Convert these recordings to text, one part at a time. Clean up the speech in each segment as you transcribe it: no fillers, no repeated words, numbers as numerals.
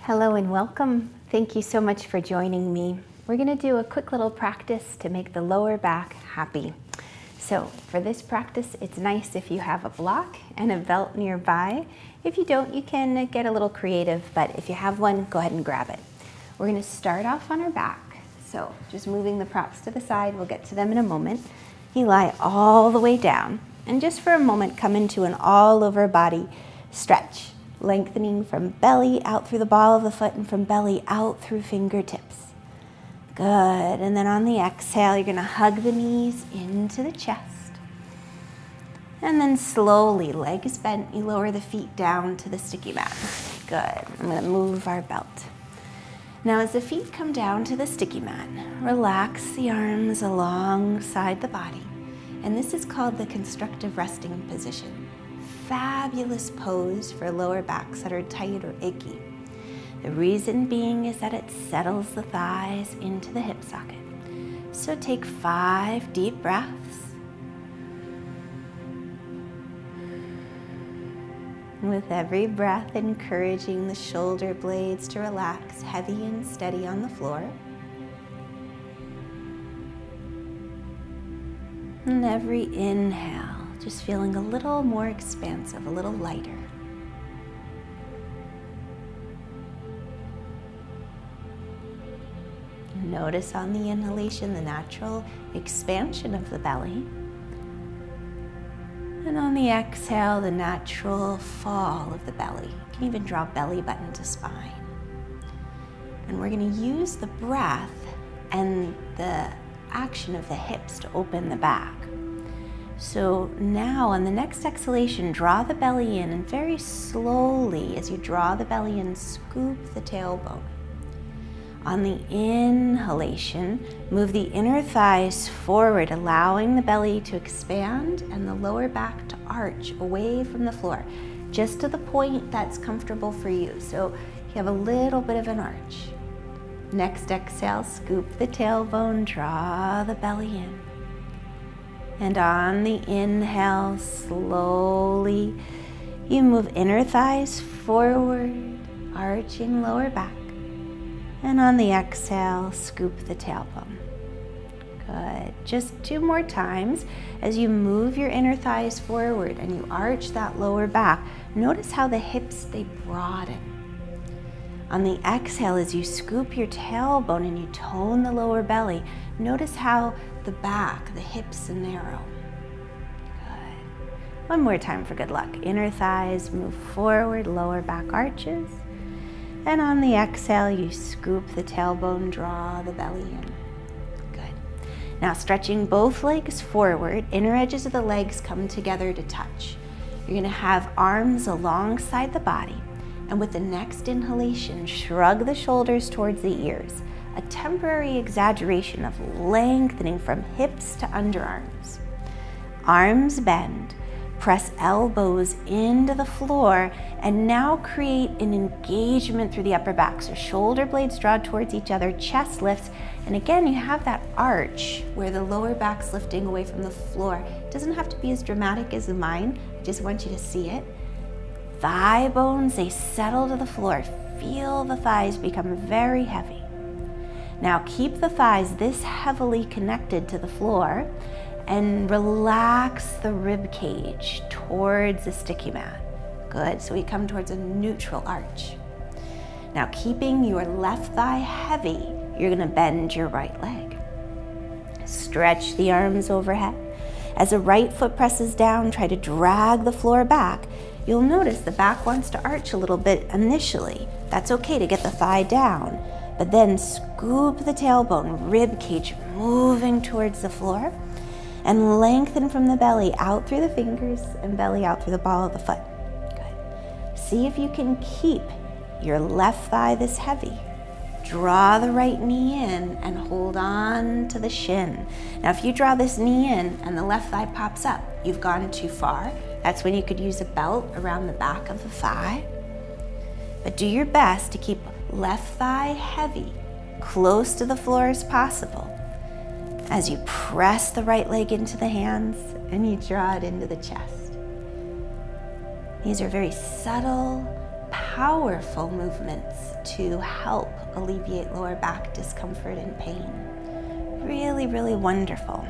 Hello and welcome. Thank you so much for joining me. We're going to do a quick little practice to make the lower back happy. So for this practice, it's nice if you have a block and a belt nearby. If you don't, you can get a little creative, but if you have one, go ahead and grab it. We're going to start off on our back. So just moving the props to the side, we'll get to them in a moment. You lie all the way down and just for a moment come into an all over body stretch. Lengthening from belly out through the ball of the foot and from belly out through fingertips. Good, and then on the exhale, you're gonna hug the knees into the chest. And then slowly, legs bent, you lower the feet down to the sticky mat. Good, I'm gonna move our belt. Now as the feet come down to the sticky mat, relax the arms alongside the body. And this is called the constructive resting position. Fabulous pose for lower backs that are tight or achy. The reason being is that it settles the thighs into the hip socket. So take 5 deep breaths. With every breath, encouraging the shoulder blades to relax heavy and steady on the floor. And every inhale, just feeling a little more expansive, a little lighter. Notice on the inhalation the natural expansion of the belly. And on the exhale, the natural fall of the belly. You can even draw belly button to spine. And we're going to use the breath and the action of the hips to open the back. So now on the next exhalation, draw the belly in and very slowly as you draw the belly in, scoop the tailbone. On the inhalation, move the inner thighs forward, allowing the belly to expand and the lower back to arch away from the floor, just to the point that's comfortable for you. So you have a little bit of an arch. Next exhale, scoop the tailbone, draw the belly in. And on the inhale, slowly, you move inner thighs forward, arching lower back. And on the exhale, scoop the tailbone. Good. Just 2 more times. As you move your inner thighs forward and you arch that lower back, notice how the hips, they broaden. On the exhale, as you scoop your tailbone and you tone the lower belly, notice how the back, the hips narrow. Good. One more time for good luck. Inner thighs move forward, lower back arches. And on the exhale, you scoop the tailbone, draw the belly in. Good. Now stretching both legs forward, inner edges of the legs come together to touch. You're gonna have arms alongside the body. And with the next inhalation, shrug the shoulders towards the ears. A temporary exaggeration of lengthening from hips to underarms. Arms bend, press elbows into the floor, and now create an engagement through the upper back. So shoulder blades draw towards each other, chest lifts, and again, you have that arch where the lower back's lifting away from the floor. It doesn't have to be as dramatic as mine, I just want you to see it. Thigh bones, they settle to the floor. Feel the thighs become very heavy. Now keep the thighs this heavily connected to the floor and relax the rib cage towards the sticky mat. Good, so we come towards a neutral arch. Now keeping your left thigh heavy, you're gonna bend your right leg. Stretch the arms overhead. As the right foot presses down, try to drag the floor back. You'll notice the back wants to arch a little bit initially. That's okay to get the thigh down, but then scoop the tailbone, rib cage moving towards the floor, and lengthen from the belly out through the fingers and belly out through the ball of the foot. Good. See if you can keep your left thigh this heavy. Draw the right knee in and hold on to the shin. Now if you draw this knee in and the left thigh pops up, you've gone too far. That's when you could use a belt around the back of the thigh. But do your best to keep left thigh heavy, close to the floor as possible. As you press the right leg into the hands and you draw it into the chest. These are very subtle, powerful movements to help alleviate lower back discomfort and pain. Really, really wonderful.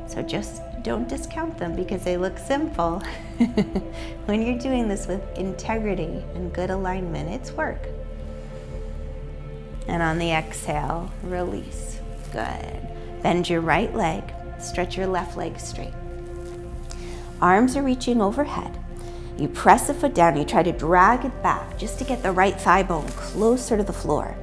So just don't discount them because they look simple. When you're doing this with integrity and good alignment, it's work. And on the exhale, release. Good. Bend your right leg, stretch your left leg straight. Arms are reaching overhead. You press the foot down, you try to drag it back just to get the right thigh bone closer to the floor.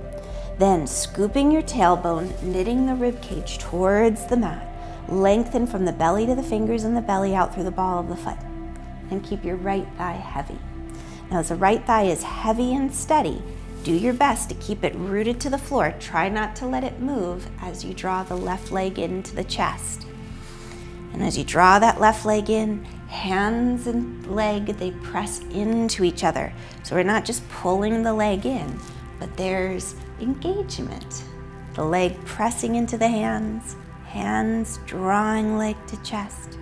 Then scooping your tailbone, knitting the rib cage towards the mat. Lengthen from the belly to the fingers and the belly out through the ball of the foot. And keep your right thigh heavy. Now as the right thigh is heavy and steady, do your best to keep it rooted to the floor. Try not to let it move as you draw the left leg into the chest. And as you draw that left leg in, hands and leg, they press into each other. So we're not just pulling the leg in, but there's engagement. The leg pressing into the hands, hands drawing leg to chest.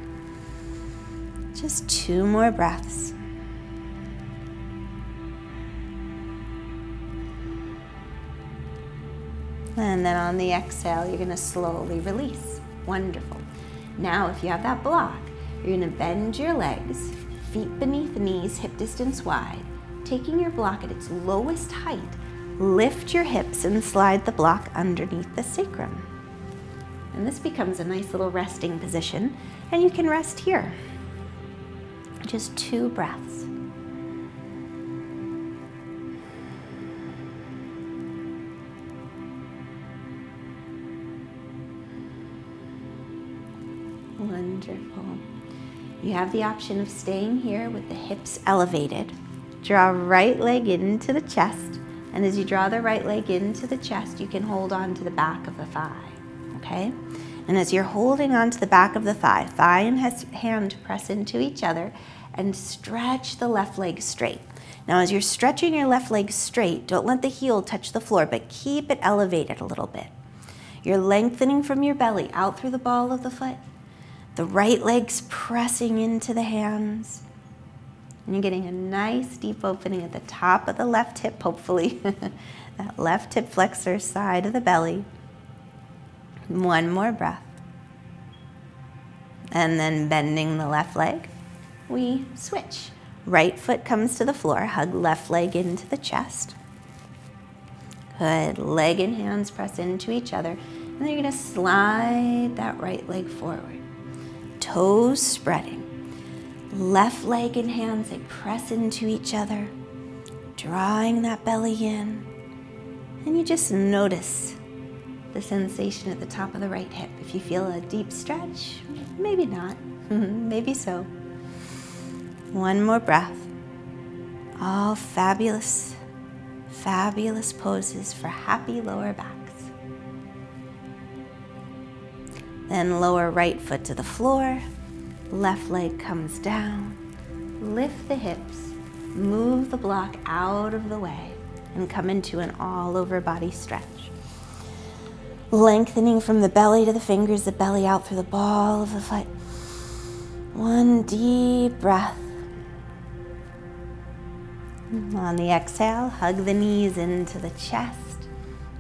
Just 2 more breaths. And then on the exhale, you're gonna slowly release. Wonderful. Now, if you have that block, you're gonna bend your legs, feet beneath knees, hip distance wide. Taking your block at its lowest height, lift your hips and slide the block underneath the sacrum. And this becomes a nice little resting position, and you can rest here. Just 2 breaths. Wonderful. You have the option of staying here with the hips elevated. Draw right leg into the chest, and as you draw the right leg into the chest, you can hold on to the back of the thigh, okay? And as you're holding on to the back of the thigh, thigh and hand press into each other and stretch the left leg straight. Now as you're stretching your left leg straight, don't let the heel touch the floor, but keep it elevated a little bit. You're lengthening from your belly out through the ball of the foot. The right leg's pressing into the hands. And you're getting a nice deep opening at the top of the left hip, hopefully. That left hip flexor side of the belly. 1 more breath. And then bending the left leg, we switch. Right foot comes to the floor, hug left leg into the chest. Good, leg and hands press into each other. And then you're gonna slide that right leg forward. Toes spreading. Left leg and hands, they press into each other, drawing that belly in. And you just notice the sensation at the top of the right hip. If you feel a deep stretch, maybe not, maybe so. 1 more breath. All fabulous, fabulous poses for happy lower backs. Then lower right foot to the floor, left leg comes down, lift the hips, move the block out of the way, and come into an all over body stretch. Lengthening from the belly to the fingers, the belly out through the ball of the foot. 1 deep breath. On the exhale, hug the knees into the chest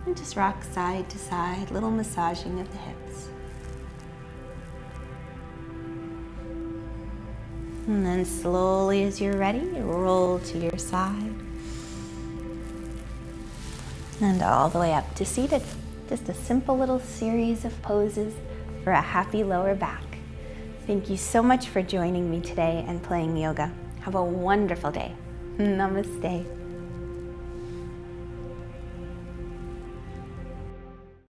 and just rock side to side, little massaging of the hips. And then slowly, as you're ready, roll to your side. And all the way up to seated. Just a simple little series of poses for a happy lower back. Thank you so much for joining me today and playing yoga. Have a wonderful day. Namaste.